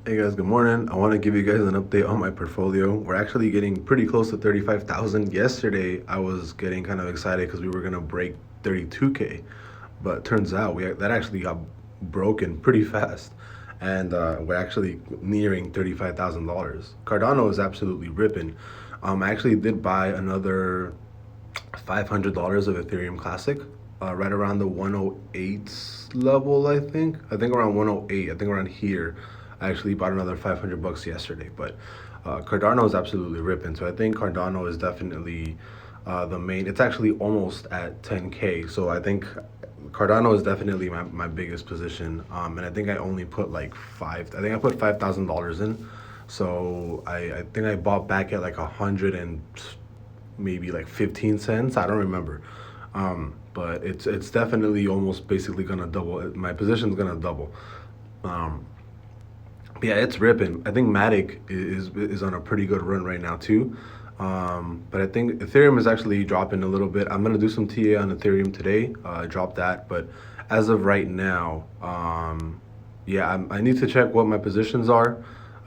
Hey guys, good morning. I want to give you guys an update on my portfolio. We're actually getting pretty close to 35,000. Yesterday, I was getting kind of excited because we were going to break 32K, but turns out that actually got broken pretty fast. And we're actually nearing $35,000. Cardano is absolutely ripping. I actually did buy another $500 of Ethereum Classic, right around the 108 level. I think around 108. I think around here. I actually bought another 500 bucks yesterday, but Cardano is absolutely ripping. So I think Cardano is definitely the main. It's actually almost at 10K. So I think Cardano is definitely my biggest position. And I think I only put like five. I think I put $5,000 in. So I think I bought back at like 100 and maybe like 15 cents. I don't remember. But it's definitely almost basically gonna double. My position's gonna double. Um, yeah, it's ripping. I think Matic is on a pretty good run right now too. But I think Ethereum is actually dropping a little bit. I'm gonna do some TA on Ethereum today. Drop that. But as of right now, yeah, I need to check what my positions are.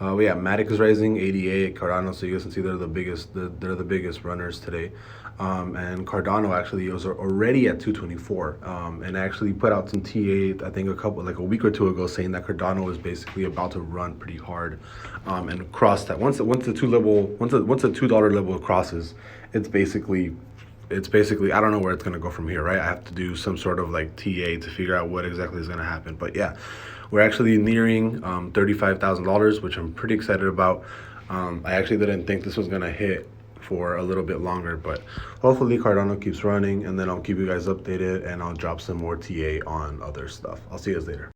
Yeah, Matic is rising 88, Cardano. So you guys can see they're the biggest. They're the biggest runners today. And Cardano actually was already at 224, and I actually put out some TA I think a week or two ago saying that Cardano is basically about to run pretty hard, and cross that once the $2 level crosses, it's basically I don't know where it's gonna go from here, right? I have to do some sort of like TA to figure out what exactly is gonna happen. But yeah, we're actually nearing $35,000, which I'm pretty excited about. I actually didn't think this was gonna hit for a little bit longer, but hopefully Cardano keeps running, and then I'll keep you guys updated and I'll drop some more TA on other stuff. I'll see you guys later.